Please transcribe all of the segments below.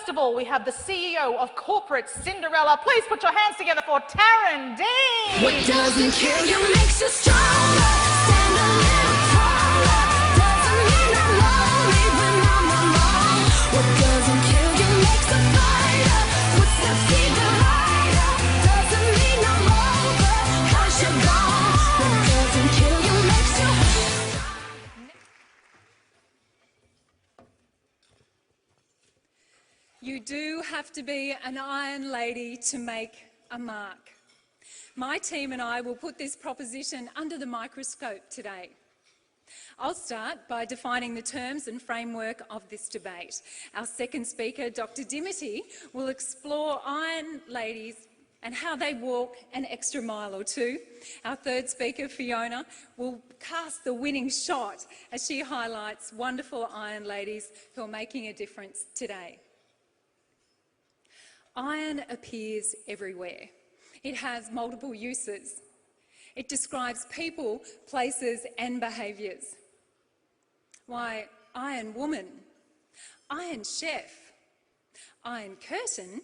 first of all, we have the CEO of Corporate Cinderella. Please put your hands together for Tarran, Deane. What doesn't kill you makes you stronger. Stand a little taller. Doesn't mean I'm lonely when I'm alone. What doesn't kill you makes a fighter. Footsteps even lighter. Doesn't mean I'm over, 'cause you're gone. What doesn't kill you makes you. You do have to be an iron lady to make a mark. My team and I will put this proposition under the microscope today. I'll start by defining the terms and framework of this debate. Our second speaker, Dr. Dimity, will explore iron ladies and how they walk an extra mile or two. Our third speaker, Fiona, will cast the winning shot as she highlights wonderful iron ladies who are making a difference today. Iron appears everywhere. It has multiple uses. It describes people, places and behaviours. Why, iron woman, iron chef, iron curtain,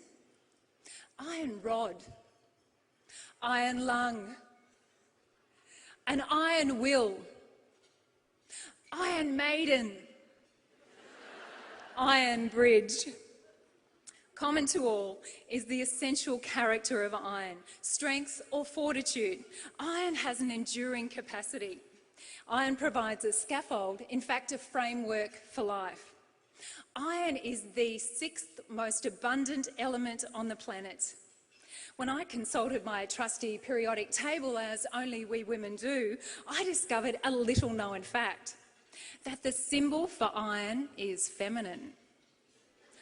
iron rod, iron lung, an iron will, iron maiden, iron bridge. Common to all is the essential character of iron, strength or fortitude. Iron has an enduring capacity. Iron provides a scaffold, in fact a framework for life. Iron is the sixth most abundant element on the planet. When I consulted my trusty periodic table, as only we women do, I discovered a little known fact, that the symbol for iron is feminine.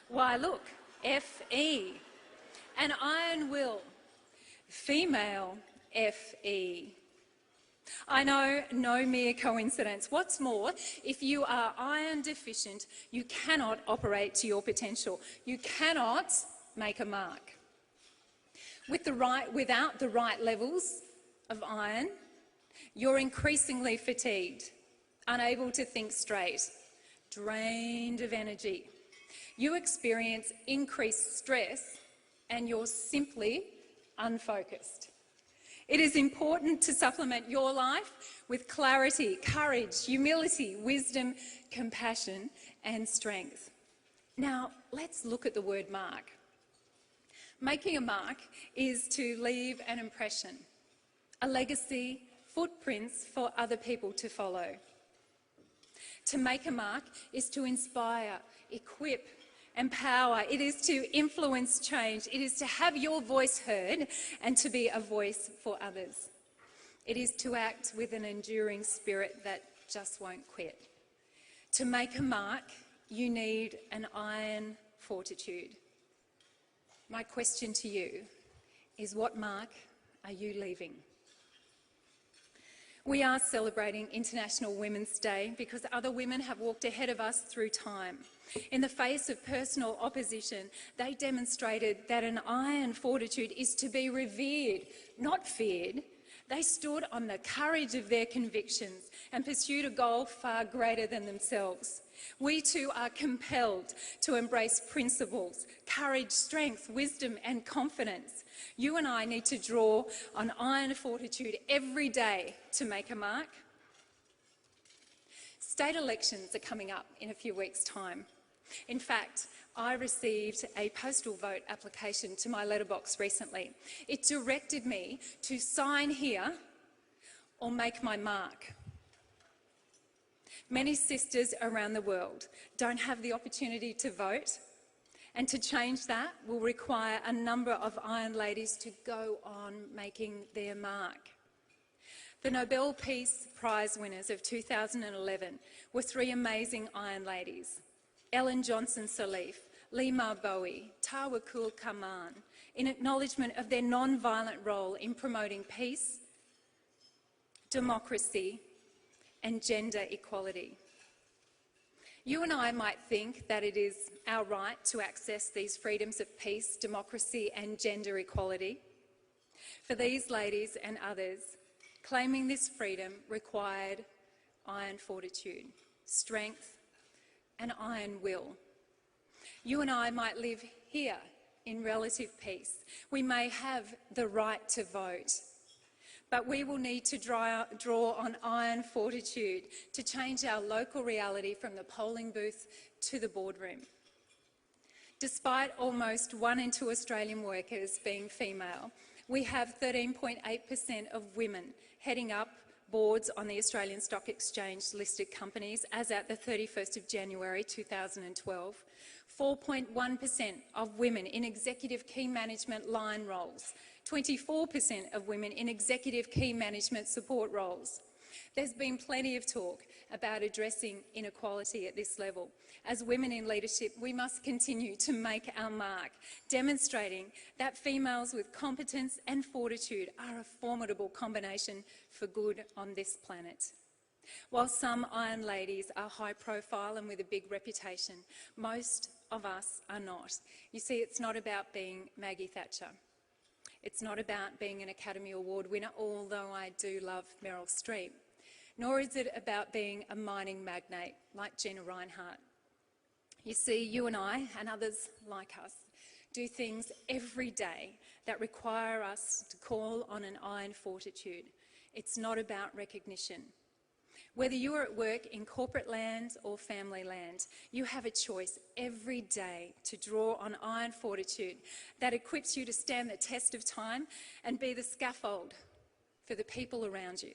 Why look, Fe, an iron will, female Fe. I know, no mere coincidence. What's more, if you are iron deficient, you cannot operate to your potential. You cannot make a mark. Without the right levels of iron, you're increasingly fatigued, unable to think straight, drained of energy. You experience increased stress and you're simply unfocused. It is important to supplement your life with clarity, courage, humility, wisdom, compassion and strength. Now, let's look at the word mark. Making a mark is to leave an impression, a legacy, footprints for other people to follow. To make a mark is to inspire, equip, empower. It is to influence change. It is to have your voice heard and to be a voice for others. It is to act with an enduring spirit that just won't quit. To make a mark, you need an iron fortitude. My question to you is, what mark are you leaving? We are celebrating International Women's Day because other women have walked ahead of us through time. In the face of personal opposition, they demonstrated that an iron fortitude is to be revered, not feared. They stood on the courage of their convictions and pursued a goal far greater than themselves. We too are compelled to embrace principles, courage, strength, wisdom and confidence. You and I need to draw on iron fortitude every day to make a mark. State elections are coming up in a few weeks' time. In fact, I received a postal vote application to my letterbox recently. It directed me to sign here or make my mark. Many sisters around the world don't have the opportunity to vote, and to change that will require a number of iron ladies to go on making their mark. The Nobel Peace Prize winners of 2011 were three amazing iron ladies: Ellen Johnson Sirleaf, Lima Bowie, Tawakkul Kaman, in acknowledgement of their non-violent role in promoting peace, democracy and gender equality. You and I might think that it is our right to access these freedoms of peace, democracy and gender equality. For these ladies and others, claiming this freedom required iron fortitude, strength and iron will. You and I might live here in relative peace. We may have the right to vote, but we will need to draw on iron fortitude to change our local reality from the polling booth to the boardroom. Despite almost 1 in 2 Australian workers being female, we have 13.8% of women heading up boards on the Australian Stock Exchange listed companies as at the 31st of January 2012, 4.1% of women in executive key management line roles, 24% of women in executive key management support roles. There's been plenty of talk about addressing inequality at this level. As women in leadership, we must continue to make our mark, demonstrating that females with competence and fortitude are a formidable combination for good on this planet. While some Iron Ladies are high profile and with a big reputation, most of us are not. You see, it's not about being Maggie Thatcher. It's not about being an Academy Award winner, although I do love Meryl Streep. Nor is it about being a mining magnate like Gina Rinehart. You see, you and I, and others like us, do things every day that require us to call on an iron fortitude. It's not about recognition. Whether you are at work in corporate land or family land, you have a choice every day to draw on iron fortitude that equips you to stand the test of time and be the scaffold for the people around you.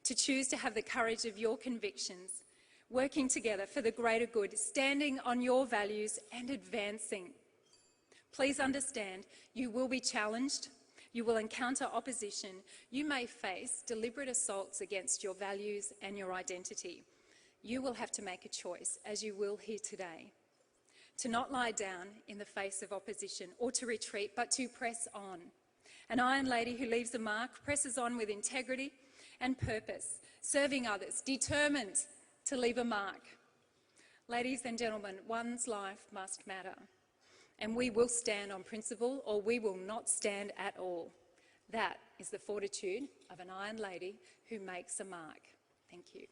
To choose to have the courage of your convictions, working together for the greater good, standing on your values and advancing. Please understand, you will be challenged. You will encounter opposition. You may face deliberate assaults against your values and your identity. You will have to make a choice, as you will here today, to not lie down in the face of opposition or to retreat, but to press on. An Iron Lady who leaves a mark presses on with integrity and purpose, serving others, determined to leave a mark. Ladies and gentlemen, one's life must matter. And we will stand on principle or we will not stand at all. That is the fortitude of an Iron Lady who makes a mark. Thank you.